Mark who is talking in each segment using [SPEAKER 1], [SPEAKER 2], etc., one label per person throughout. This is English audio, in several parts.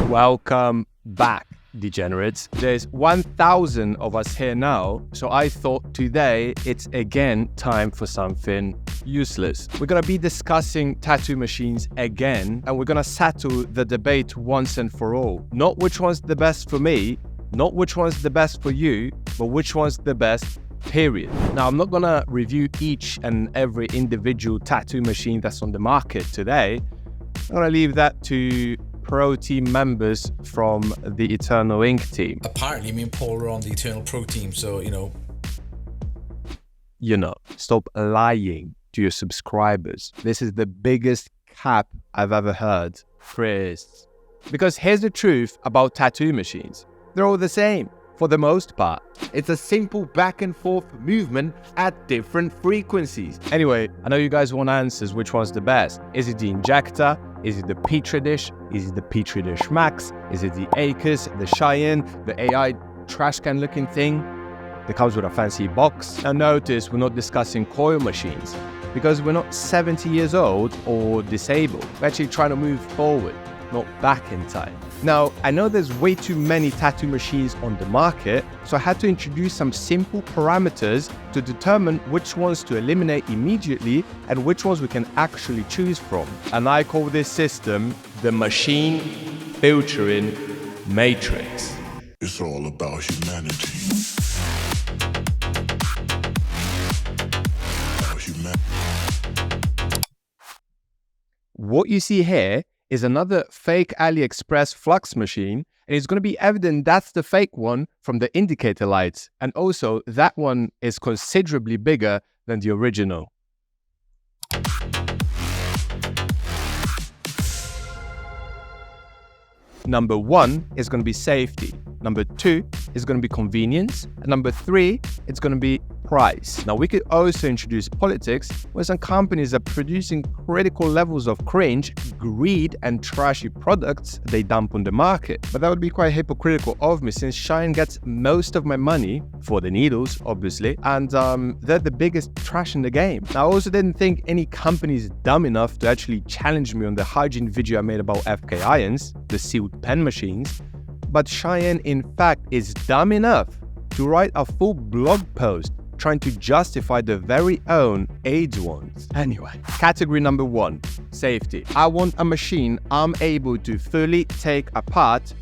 [SPEAKER 1] Welcome back, degenerates. There's 1,000 of us here now, so I thought today it's again time for something useless. We're gonna be discussing tattoo machines again, and we're gonna settle the debate once and for all. Not which one's the best for me, not which one's the best for you, but which one's the best, period. Now, I'm not gonna review each and every individual tattoo machine that's on the market today. I'm gonna leave that to Pro team members from the Eternal Ink team.
[SPEAKER 2] Apparently, me and Paul are on the Eternal Pro team, so
[SPEAKER 1] stop lying to your subscribers. This is the biggest cap I've ever heard, Chris. Because here's the truth about tattoo machines. They're all the same, for the most part. It's a simple back and forth movement at different frequencies. Anyway, I know you guys want answers which one's the best. Is it the injector? Is it the Petri dish? Is it the Petri dish Max? Is it the ACUS, the Cheyenne, the AI trash can looking thing that comes with a fancy box? Now notice we're not discussing coil machines because we're not 70 years old or disabled. We're actually trying to move forward, not back in time. Now, I know there's way too many tattoo machines on the market, so I had to introduce some simple parameters to determine which ones to eliminate immediately and which ones we can actually choose from. And I call this system the machine filtering matrix.
[SPEAKER 3] It's all about humanity.
[SPEAKER 1] What you see here is another fake AliExpress FLUX machine, and it's going to be evident that's the fake one from the indicator lights, and also that one is considerably bigger than the original. Number 1 is going to be safety. Number 2 is going to be convenience. And number 3, it's going to be price. Now, we could also introduce politics, where some companies are producing critical levels of cringe, greed, and trashy products they dump on the market. But that would be quite hypocritical of me, since Shine gets most of my money for the needles, obviously, and they're the biggest trash in the game. Now, I also didn't think any company is dumb enough to actually challenge me on the hygiene video I made about FK IRONS, the sealed pen machines. But Cheyenne, in fact, is dumb enough to write a full blog post trying to justify their very own AIDS ones. Anyway, category number 1, safety. I want a machine I'm able to fully take apart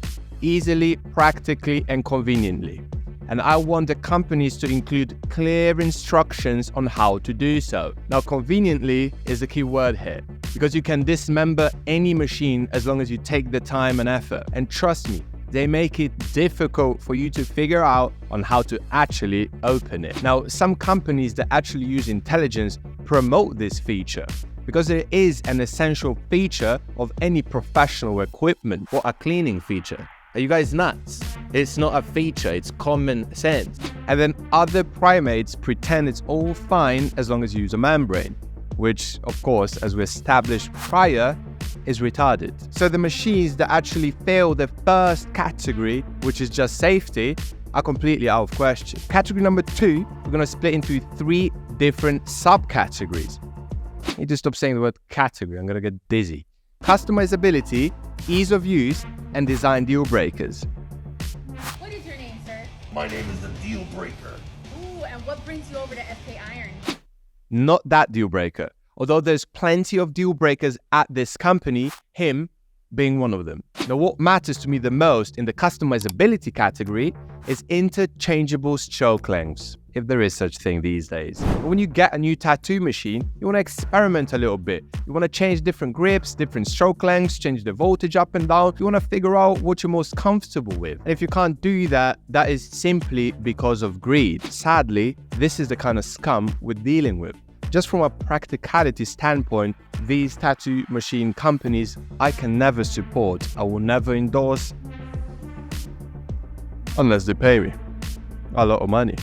[SPEAKER 1] easily, practically, and conveniently. And I want the companies to include clear instructions on how to do so. Now, conveniently is the key word here, because you can dismember any machine as long as you take the time and effort. And trust me, they make it difficult for you to figure out on how to actually open it. Now, some companies that actually use intelligence promote this feature because it is an essential feature of any professional equipment. What a cleaning feature. Are you guys nuts? It's not a feature, it's common sense. And then other primates pretend it's all fine as long as you use a membrane, which, of course, as we established prior, is retarded. So the machines that actually fail the first category, which is just safety, are completely out of question. Category number 2, we're going to split into 3 different subcategories. I need to stop saying the word category, I'm going to get dizzy. Customizability, ease of use, and design deal breakers.
[SPEAKER 4] What is your name, sir?
[SPEAKER 3] My name is the Deal Breaker.
[SPEAKER 4] Ooh, and what brings you over to FK IRONS?
[SPEAKER 1] Not that deal breaker. Although there's plenty of deal breakers at this company, him being one of them. Now, what matters to me the most in the customizability category is interchangeable stroke lengths, if there is such thing these days. When you get a new tattoo machine, you want to experiment a little bit. You want to change different grips, different stroke lengths, change the voltage up and down. You want to figure out what you're most comfortable with. And if you can't do that, that is simply because of greed. Sadly, this is the kind of scum we're dealing with. Just from a practicality standpoint, these tattoo machine companies I can never support. I will never endorse unless they pay me a lot of money.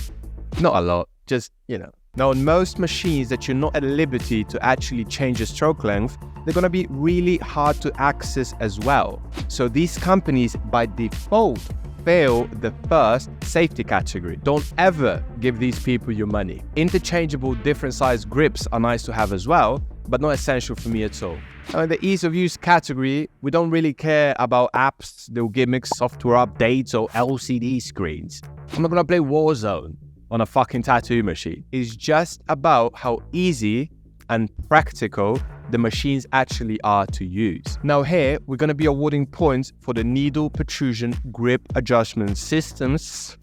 [SPEAKER 1] Not a lot, just, Now, on most machines that you're not at liberty to actually change the stroke length, they're going to be really hard to access as well. So these companies, by default, fail the first safety category. Don't ever give these people your money. Interchangeable different size grips are nice to have as well, but not essential for me at all. Now, in the ease of use category, we don't really care about apps, little gimmicks, software updates, or LCD screens. I'm not gonna play Warzone on a fucking tattoo machine. It's just about how easy and practical the machines actually are to use. Now here, we're going to be awarding points for the needle protrusion grip adjustment systems.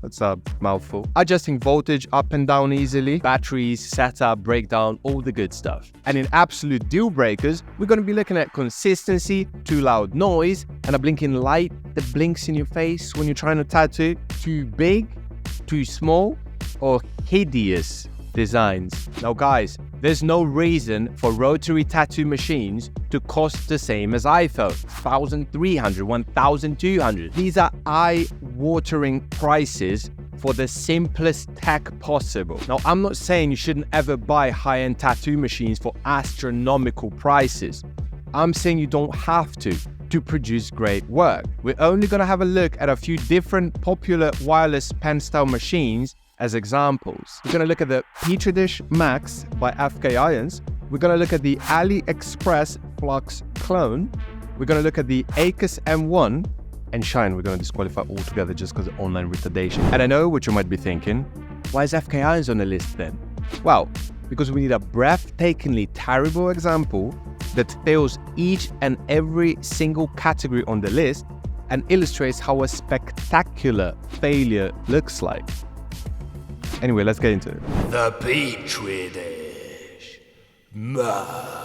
[SPEAKER 1] That's a mouthful. Adjusting voltage up and down easily, batteries, setup, breakdown, all the good stuff. And in absolute deal breakers, we're going to be looking at consistency, too loud noise, and a blinking light that blinks in your face when you're trying to tattoo, too big, too small, or hideous designs. Now guys, there's no reason for rotary tattoo machines to cost the same as iPhone, $1,300, $1,200. These are eye-watering prices for the simplest tech possible. Now, I'm not saying you shouldn't ever buy high-end tattoo machines for astronomical prices. I'm saying you don't have to produce great work. We're only going to have a look at a few different popular wireless pen-style machines as examples. We're going to look at the Petri Dish Max by FK Irons. We're going to look at the AliExpress FLUX clone. We're going to look at the ACUS M1 and Shine. We're going to disqualify altogether just because of online retardation. And I know what you might be thinking. Why is FK Irons on the list then? Well, because we need a breathtakingly terrible example that fails each and every single category on the list and illustrates how a spectacular failure looks like. Anyway, let's get into it.
[SPEAKER 3] The Petri Dish Max.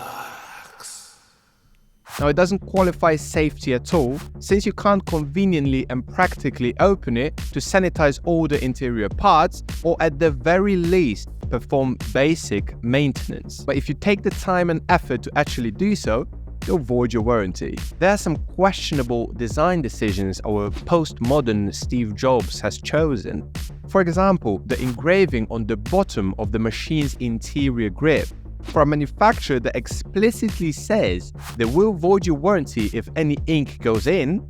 [SPEAKER 1] Now, it doesn't qualify safety at all, since you can't conveniently and practically open it to sanitize all the interior parts, or at the very least, perform basic maintenance. But if you take the time and effort to actually do so, you'll void your warranty. There are some questionable design decisions our postmodern Steve Jobs has chosen. For example, the engraving on the bottom of the machine's interior grip. For a manufacturer that explicitly says they will void your warranty if any ink goes in,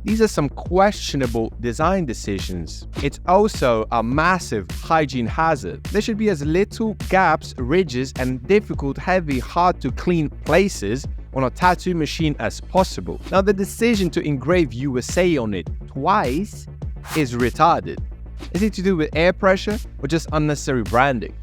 [SPEAKER 1] these are some questionable design decisions. It's also a massive hygiene hazard. There should be as little gaps, ridges, and difficult, heavy, hard to clean places on a tattoo machine as possible. Now, the decision to engrave USA on it twice is retarded. Is it to do with air pressure or just unnecessary branding?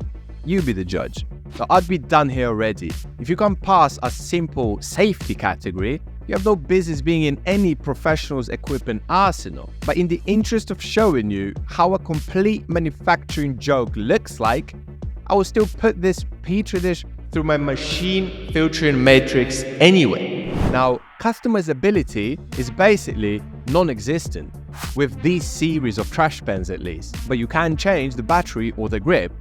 [SPEAKER 1] You be the judge. Now, I'd be done here already. If you can't pass a simple safety category, you have no business being in any professional's equipment arsenal. But in the interest of showing you how a complete manufacturing joke looks like, I will still put this Petri dish through my machine filtering matrix anyway. Now, customizability is basically non-existent with these series of trash pens at least, but you can change the battery or the grip,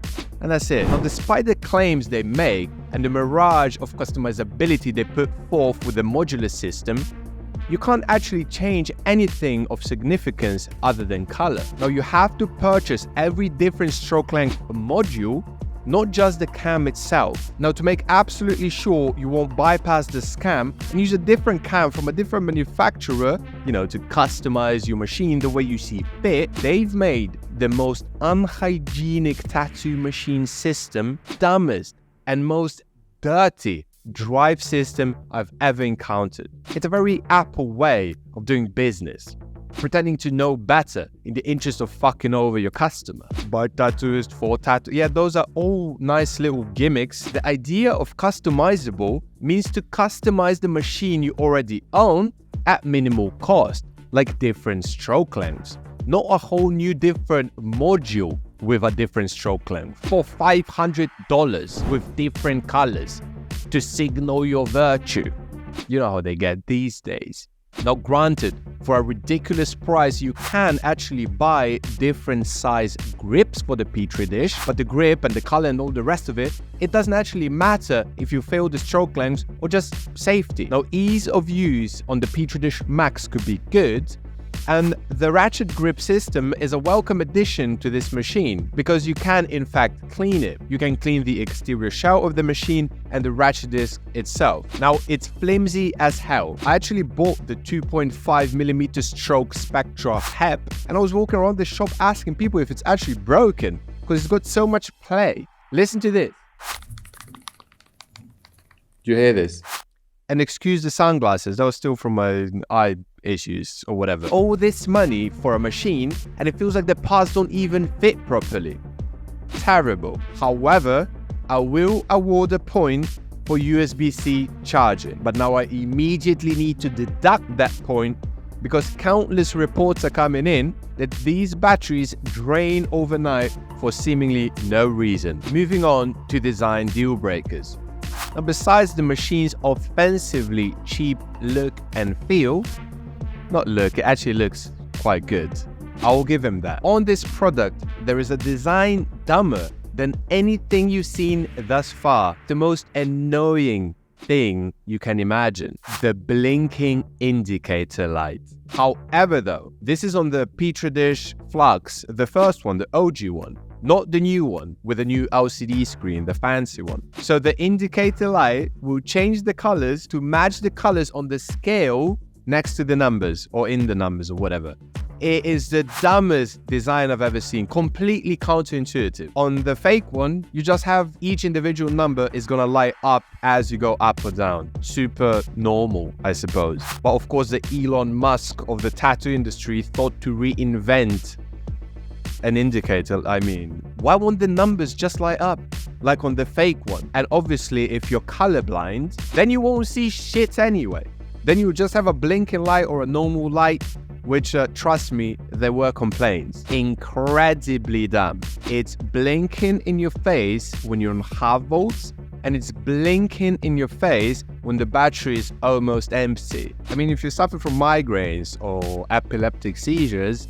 [SPEAKER 1] and that's it. Now, despite the claims they make and the mirage of customizability they put forth with the modular system, you can't actually change anything of significance other than color. Now, you have to purchase every different stroke length module, not just the cam itself. Now, to make absolutely sure you won't bypass the scam and use a different cam from a different manufacturer, to customize your machine the way you see fit, they've made the most unhygienic tattoo machine system, dumbest and most dirty drive system I've ever encountered. It's a very Apple way of doing business, pretending to know better in the interest of fucking over your customer. By tattooist, for tattoo. Yeah, those are all nice little gimmicks. The idea of customizable means to customize the machine you already own at minimal cost, like different stroke lengths, not a whole new different module with a different stroke length for $500 with different colors to signal your virtue. You know how they get these days. Now, granted, for a ridiculous price, you can actually buy different size grips for the Petri dish, but the grip and the color and all the rest of it, it doesn't actually matter if you fail the stroke lengths or just safety. Now, ease of use on the Petri dish Max could be good, and the ratchet grip system is a welcome addition to this machine because you can in fact clean it. You can clean the exterior shell of the machine and the ratchet disc itself. Now, it's flimsy as hell. I actually bought the 2.5mm stroke Spectra HEP and I was walking around the shop asking people if it's actually broken because it's got so much play. Listen to this. Do you hear this? And excuse the sunglasses, that was still from my eye issues or whatever. All this money for a machine, and it feels like the parts don't even fit properly. Terrible. However, I will award a point for USB-C charging, but now I immediately need to deduct that point because countless reports are coming in that these batteries drain overnight for seemingly no reason. Moving on to design deal breakers. Now, besides the machine's offensively cheap look and feel, not look, it actually looks quite good. I will give him that. On this product, there is a design dumber than anything you've seen thus far. The most annoying thing you can imagine, the blinking indicator light. However though, this is on the Petri dish FLUX, the first one, the OG one, not the new one with a new LCD screen, the fancy one. So the indicator light will change the colors to match the colors on the scale next to the numbers or in the numbers or whatever. It is the dumbest design I've ever seen, completely counterintuitive. On the fake one, you just have each individual number is gonna light up as you go up or down. Super normal, I suppose. But of course, the Elon Musk of the tattoo industry thought to reinvent an indicator. I mean, why won't the numbers just light up like on the fake one? And obviously, if you're colorblind, then you won't see shit anyway. Then you just have a blinking light or a normal light, which, trust me, there were complaints. Incredibly dumb. It's blinking in your face when you're on half volts, and it's blinking in your face when the battery is almost empty. I mean, if you suffer from migraines or epileptic seizures,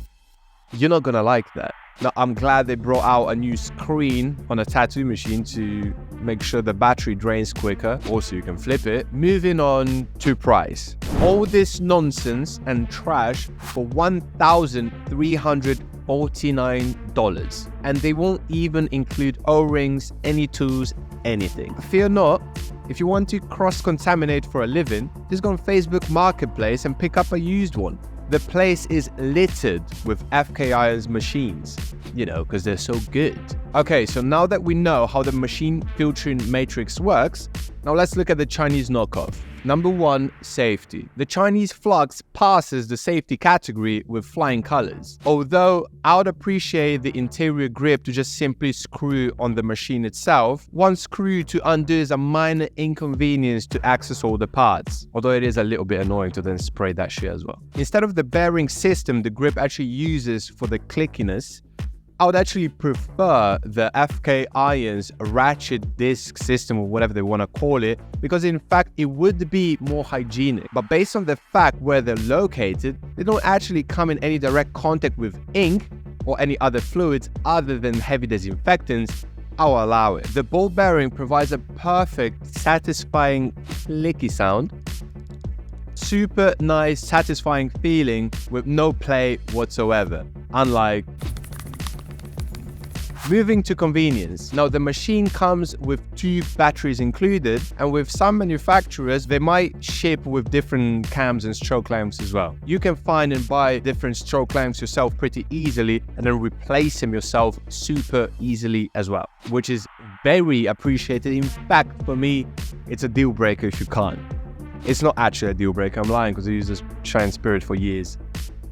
[SPEAKER 1] you're not gonna like that. Now, I'm glad they brought out a new screen on a tattoo machine to make sure the battery drains quicker. Also, you can flip it. Moving on to price. All this nonsense and trash for $1,349. And they won't even include O-rings, any tools, anything. Fear not, if you want to cross-contaminate for a living, just go on Facebook Marketplace and pick up a used one. The place is littered with FK Irons machines, you know, because they're so good. Okay, so now that we know how the machine filtering matrix works, now let's look at the Chinese knockoff. Number one, safety. The Chinese FLUX passes the safety category with flying colors. Although I would appreciate the interior grip to just simply screw on the machine itself, one screw to undo is a minor inconvenience to access all the parts. Although it is a little bit annoying to then spray that shit as well. Instead of the bearing system the grip actually uses for the clickiness, I would actually prefer the FK Irons ratchet disc system or whatever they want to call it, because in fact it would be more hygienic. But based on the fact where they're located, they don't actually come in any direct contact with ink or any other fluids other than heavy disinfectants, I'll allow it. The ball bearing provides a perfect, satisfying clicky sound. Super nice, satisfying feeling with no play whatsoever, unlike moving to convenience. Now, the machine comes with 2 batteries included, and with some manufacturers, they might ship with different cams and stroke lamps as well. You can find and buy different stroke lamps yourself pretty easily, and then replace them yourself super easily as well, which is very appreciated. In fact, for me, it's a deal breaker if you can't. It's not actually a deal breaker, I'm lying, because I used this Shine Spirit for years.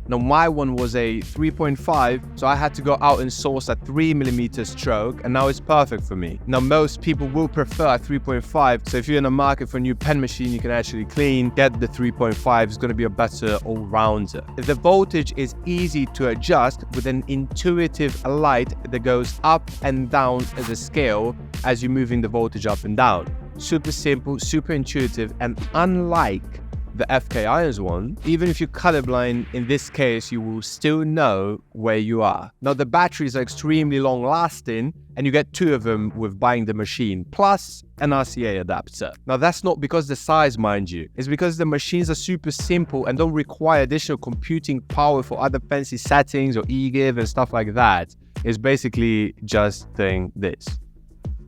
[SPEAKER 1] Now, my one was a 3.5, so I had to go out and source a 3mm stroke, and now it's perfect for me. Now, most people will prefer a 3.5, so if you're in the market for a new pen machine you can actually clean, get the 3.5. It's going to be a better all-rounder. The voltage is easy to adjust with an intuitive light that goes up and down the scale as you're moving the voltage up and down. Super simple, super intuitive, and unlike the FK Irons one, even if you're colorblind, in this case, you will still know where you are. Now, the batteries are extremely long lasting, and you get 2 of them with buying the machine, plus an RCA adapter. Now, that's not because the size, mind you. It's because the machines are super simple and don't require additional computing power for other fancy settings or eGive and stuff like that. It's basically just doing this.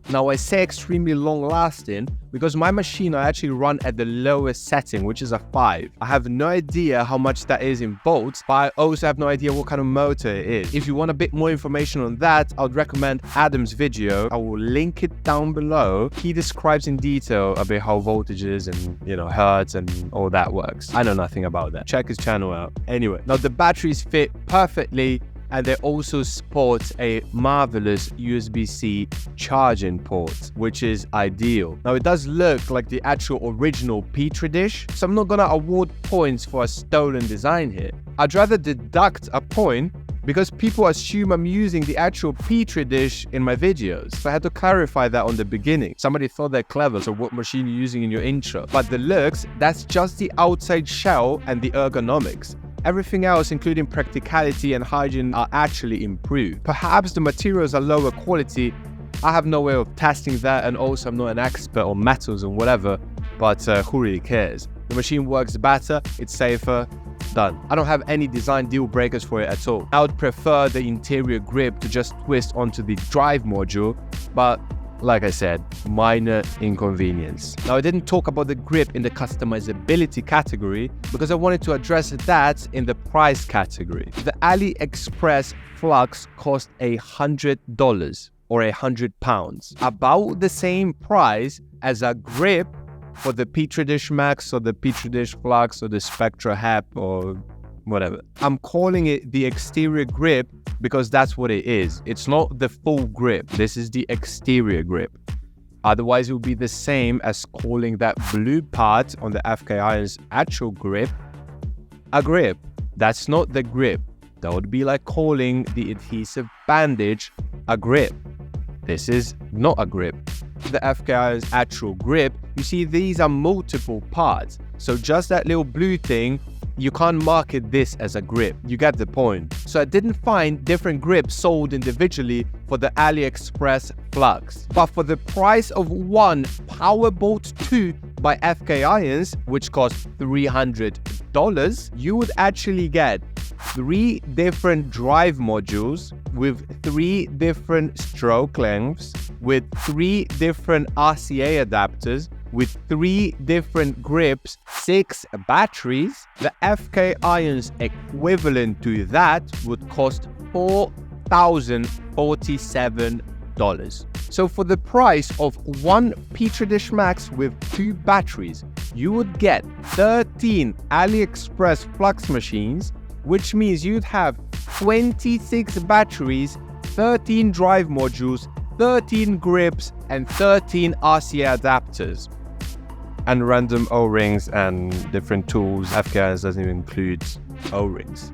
[SPEAKER 1] Now I say extremely long lasting because my machine I actually run at the lowest setting, which is a 5. I have no idea how much that is in volts, but I also have no idea what kind of motor it is. If you want a bit more information on that, I would recommend Adam's video. I will link it down below. He describes in detail a bit how voltages and, hertz and all that works. I know nothing about that. Check his channel out. Anyway, now the batteries fit perfectly, and they also support a marvelous USB-C charging port, which is ideal. Now it does look like the actual original Petri dish, so I'm not gonna award points for a stolen design here. I'd rather deduct a point because people assume I'm using the actual Petri dish in my videos. So I had to clarify that on the beginning. Somebody thought they're clever, so what machine you're using in your intro. But the looks, that's just the outside shell and the ergonomics. Everything else, including practicality and hygiene, are actually improved. Perhaps the materials are lower quality. I have no way of testing that, and also I'm not an expert on metals and whatever, but who really cares? The machine works better, it's safer, done. I don't have any design deal breakers for it at all. I would prefer the interior grip to just twist onto the drive module, but like I said, minor inconvenience. Now, I didn't talk about the grip in the customizability category because I wanted to address that in the price category. The AliExpress FLUX cost $100 or £100, about the same price as a grip for the Petri Dish Max or the Petri Dish FLUX or the Spectra HEP or whatever. I'm calling it the exterior grip because that's what it is. It's not the full grip. This is the exterior grip. Otherwise, it would be the same as calling that blue part on the FK Irons actual grip a grip. That's not the grip. That would be like calling the adhesive bandage a grip. This is not a grip. The FK Irons actual grip, you see these are multiple parts. So just that little blue thing, you can't market this as a grip. You get the point. So I didn't find different grips sold individually for the AliExpress FLUX. But for the price of one Powerbolt 2 by FK Irons, which costs $300, you would actually get 3 different drive modules with 3 different stroke lengths, with 3 different RCA adapters, with 3 different grips, 6 batteries. The FK Irons equivalent to that would cost $4,047. So for the price of one Petri Dish Max with 2 batteries, you would get 13 AliExpress FLUX machines, which means you'd have 26 batteries, 13 drive modules, 13 grips, and 13 RCA adapters. And random O-rings and different tools. FK Irons doesn't even include O-rings.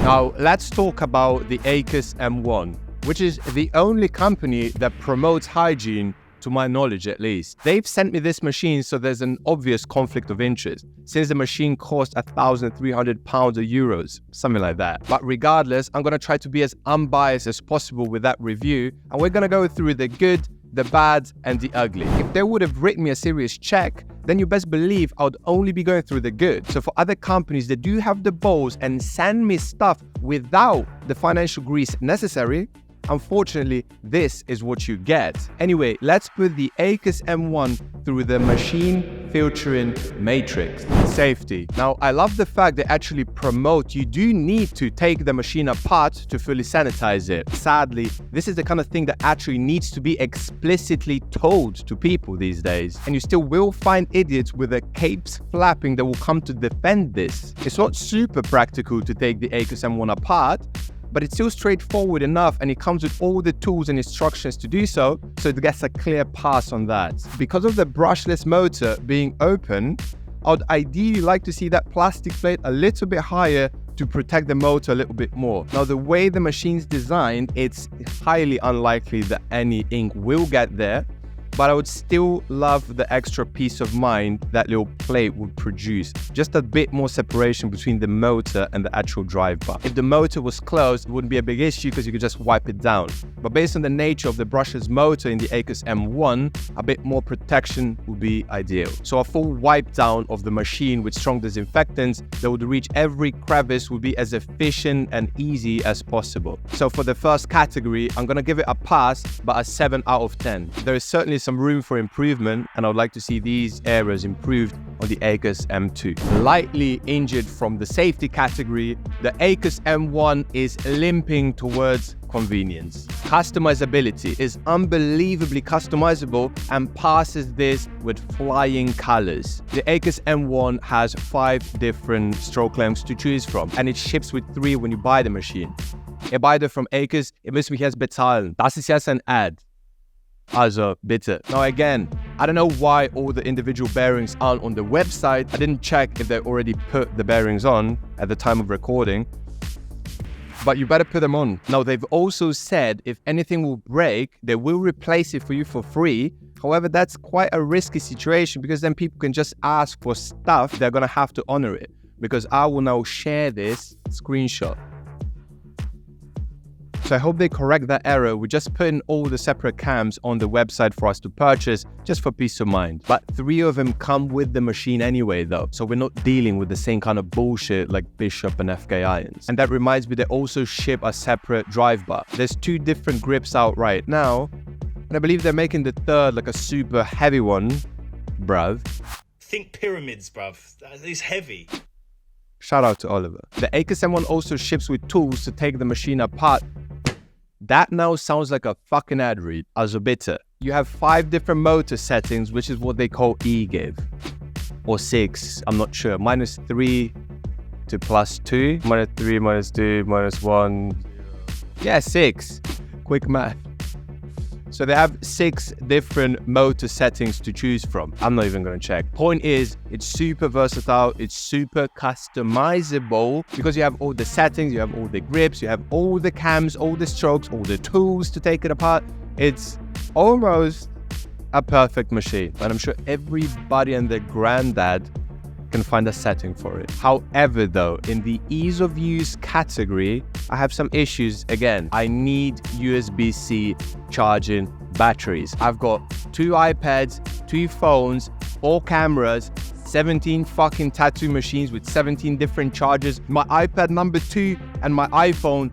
[SPEAKER 1] Now, let's talk about the ACUS M1, which is the only company that promotes hygiene, to my knowledge at least. They've sent me this machine, so there's an obvious conflict of interest, since the machine cost £1,300 or euros, something like that. But regardless, I'm going to try to be as unbiased as possible with that review, and we're going to go through the good, the bad, and the ugly. If they would have written me a serious check, then you best believe I would only be going through the good. So for other companies that do have the balls and send me stuff without the financial grease necessary, unfortunately, this is what you get. Anyway, let's put the ACUS M1 through the machine filtering matrix. Safety. Now, I love the fact they actually promote you do need to take the machine apart to fully sanitize it. Sadly, this is the kind of thing that actually needs to be explicitly told to people these days. And you still will find idiots with their capes flapping that will come to defend this. It's not super practical to take the ACUS M1 apart, but it's still straightforward enough, and it comes with all the tools and instructions to do so it gets a clear pass on that. Because of the brushless motor being open, I would ideally like to see that plastic plate a little bit higher to protect the motor a little bit more. Now, the way the machine's designed, it's highly unlikely that any ink will get there, but I would still love the extra peace of mind that little plate would produce. Just a bit more separation between the motor and the actual drive bar. If the motor was closed, it wouldn't be a big issue because you could just wipe it down. But based on the nature of the brushless motor in the ACUS M1, a bit more protection would be ideal. So a full wipe down of the machine with strong disinfectants that would reach every crevice would be as efficient and easy as possible. So for the first category, I'm gonna give it a pass, but a 7 out of 10. There is certainly some room for improvement, and I would like to see these areas improved on the ACUS M2. Lightly injured from the safety category, the ACUS M1 is limping towards convenience. Customizability is unbelievably customizable and passes this with flying colors. The ACUS M1 has 5 different stroke lengths to choose from, and it ships with 3 when you buy the machine. Ihr beide from ACUS, ihr müsst mich jetzt bezahlen. Das ist jetzt ein Ad. Also, bitte. Now again, I don't know why all the individual bearings aren't on the website. I didn't check if they already put the bearings on at the time of recording, but you better put them on. Now, they've also said if anything will break, they will replace it for you for free. However, that's quite a risky situation because then people can just ask for stuff. They're gonna have to honor it, because I will now share this screenshot. So I hope they correct that error. We're just putting all the separate cams on the website for us to purchase, just for peace of mind. But 3 of them come with the machine anyway though, so we're not dealing with the same kind of bullshit like Bishop and FK irons. And that reminds me, they also ship a separate drive bar. There's 2 different grips out right now, and I believe they're making the third like a super heavy one, bruv.
[SPEAKER 3] Think pyramids, bruv. It's heavy.
[SPEAKER 1] Shout out to Oliver. The ACUS M1 also ships with tools to take the machine apart. That now sounds like a fucking ad read. Also bitte. You have 5 different motor settings, which is what they call E-give. Or 6, I'm not sure. -3 to +2. -3, -2, -1. Yeah, 6. Quick math. So they have 6 different motor settings to choose from. I'm not even gonna check. Point is, it's super versatile, it's super customizable because you have all the settings, you have all the grips, you have all the cams, all the strokes, all the tools to take it apart. It's almost a perfect machine, and I'm sure everybody and their granddad can find a setting for it. However though, in the ease of use category, I have some issues again. I need USB-C charging batteries. I've got 2 iPads, 2 phones, 4 cameras, 17 fucking tattoo machines with 17 different chargers. My iPad number 2 and my iPhone,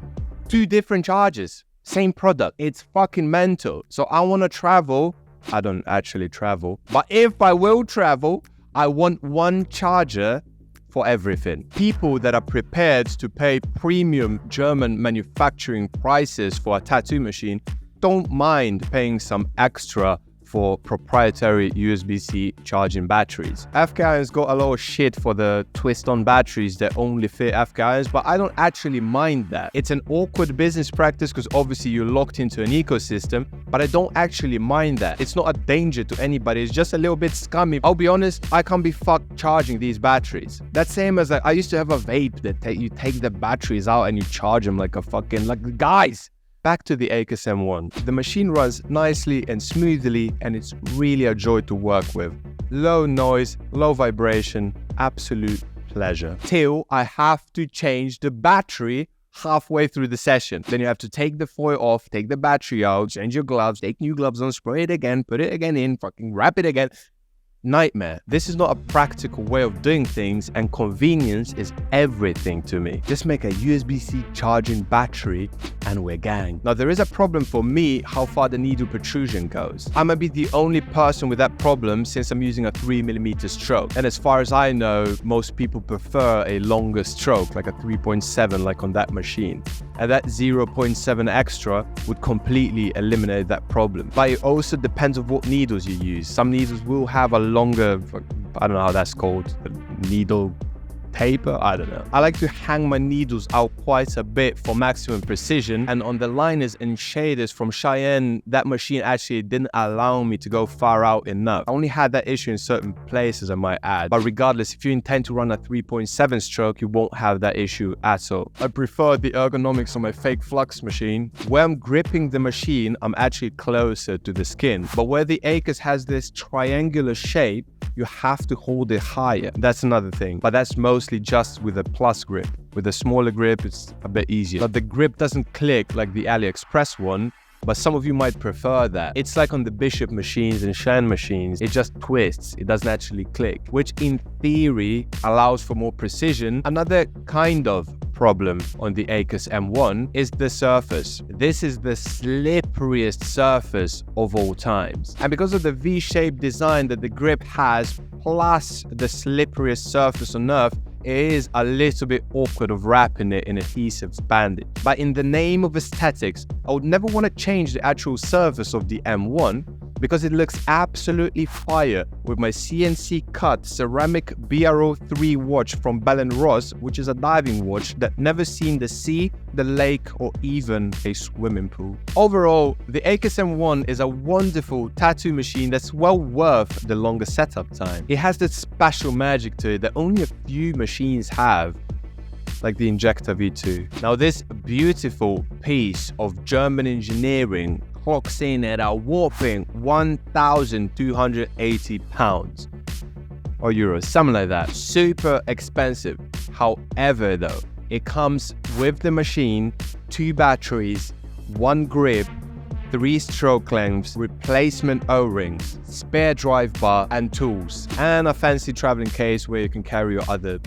[SPEAKER 1] 2 different chargers. Same product. It's fucking mental. So I want to travel. I don't actually travel, but if I will travel, I want 1 charger for everything. People that are prepared to pay premium German manufacturing prices for a tattoo machine don't mind paying some extra for proprietary USB-C charging batteries. FK irons got a lot of shit for the twist-on batteries that only fit FK irons, but I don't actually mind that. It's an awkward business practice because obviously you're locked into an ecosystem, but I don't actually mind that. It's not a danger to anybody, it's just a little bit scummy. I'll be honest, I can't be fucked charging these batteries. That's same as I used to have a vape that you take the batteries out and you charge them like a fucking, like, guys. Back to the ACUS M1. The machine runs nicely and smoothly, and it's really a joy to work with. Low noise, low vibration, absolute pleasure. Till I have to change the battery halfway through the session. Then you have to take the foil off, take the battery out, change your gloves, take new gloves on, spray it again, put it again in, fucking wrap it again. Nightmare. This is not a practical way of doing things, and convenience is everything to me. Just make a USB-C charging battery and we're gang. Now there is a problem for me how far the needle protrusion goes. I might be the only person with that problem since I'm using a 3mm stroke. And as far as I know, most people prefer a longer stroke, like a 3.7 like on that machine. And that 0.7 extra would completely eliminate that problem. But it also depends on what needles you use. Some needles will have a longer, I don't know how that's called, needle taper, I don't know. I like to hang my needles out quite a bit for maximum precision, and on the liners and shaders from Cheyenne, that machine actually didn't allow me to go far out enough. I only had that issue in certain places, I might add, but regardless, if you intend to run a 3.7 stroke, you won't have that issue at all. I prefer the ergonomics on my fake FLUX machine. Where I'm gripping the machine, I'm actually closer to the skin, but where the ACUS has this triangular shape, you have to hold it higher. That's another thing, but that's mostly just with a plus grip. With a smaller grip, it's a bit easier. But the grip doesn't click like the AliExpress one, but some of you might prefer that. It's like on the Bishop machines and Shan machines, it just twists, it doesn't actually click, which in theory allows for more precision. Another kind of problem on the ACUS M1 is the surface. This is the slipperiest surface of all times. And because of the V-shaped design that the grip has, plus the slipperiest surface on earth, it is a little bit awkward of wrapping it in adhesive bandage. But in the name of aesthetics, I would never want to change the actual surface of the M1 because it looks absolutely fire with my CNC cut ceramic BRO3 watch from Bell & Ross, which is a diving watch that never seen the sea, the lake, or even a swimming pool. Overall, the ACUS M1 is a wonderful tattoo machine that's well worth the longer setup time. It has this special magic to it that only a few machines have, like the Injector V2. Now, this beautiful piece of German engineering clocks in at a whopping 1,280 pounds or euros, something like that. Super expensive. However, though, it comes with the machine, 2 batteries, 1 grip, 3 stroke lengths, replacement O-rings, spare drive bar and tools, and a fancy traveling case where you can carry your other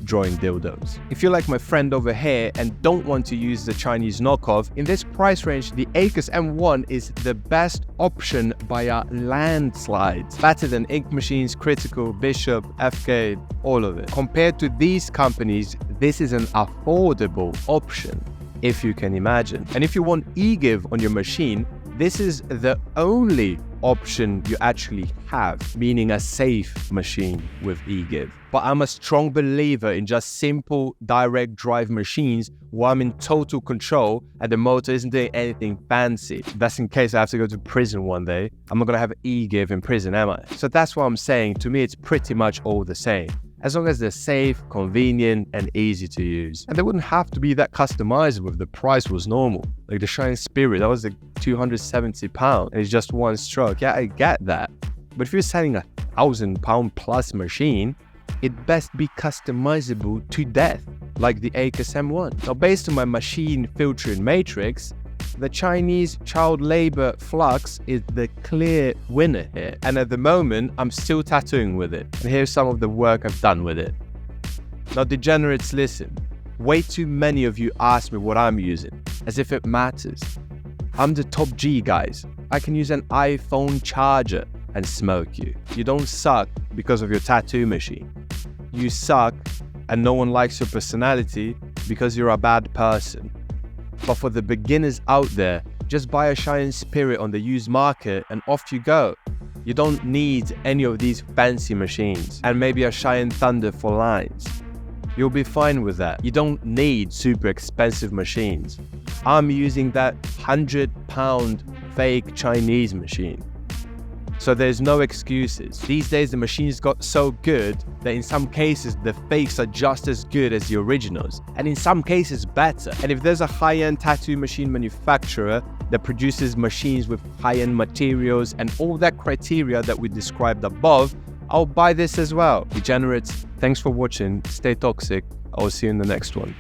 [SPEAKER 1] drawing dildos. If you're like my friend over here and don't want to use the Chinese knockoff, in this price range, the ACUS M1 is the best option by a landslide. Better than Ink Machines, Critical, Bishop, FK, all of it. Compared to these companies, this is an affordable option, if you can imagine. And if you want e-give on your machine, this is the only option you actually have, meaning a safe machine with e-give. But I'm a strong believer in just simple direct drive machines where I'm in total control and the motor isn't doing anything fancy. That's in case I have to go to prison one day. I'm not gonna have e-give in prison, am I? So that's what I'm saying. To me, it's pretty much all the same, as long as they're safe, convenient, and easy to use. And they wouldn't have to be that customizable if the price was normal. Like the Shine Spirit, that was like £270 and it's just 1 stroke. Yeah, I get that. But if you're selling a £1,000 plus machine, it best be customizable to death, like the ACUS M1. Now, based on my machine filtering matrix, the Chinese child labor FLUX is the clear winner here. And at the moment, I'm still tattooing with it. And here's some of the work I've done with it. Now, degenerates, listen. Way too many of you ask me what I'm using, as if it matters. I'm the top G, guys. I can use an iPhone charger and smoke you. You don't suck because of your tattoo machine. You suck and no one likes your personality because you're a bad person. But for the beginners out there, just buy a Shine Spirit on the used market and off you go. You don't need any of these fancy machines and maybe a Shine Thunder for lines. You'll be fine with that. You don't need super expensive machines. I'm using that £100 fake Chinese machine. So there's no excuses. These days the machines got so good that in some cases the fakes are just as good as the originals, and in some cases better. And if there's a high-end tattoo machine manufacturer that produces machines with high-end materials and all that criteria that we described above, I'll buy this as well. Degenerates, thanks for watching. Stay toxic. I'll see you in the next one.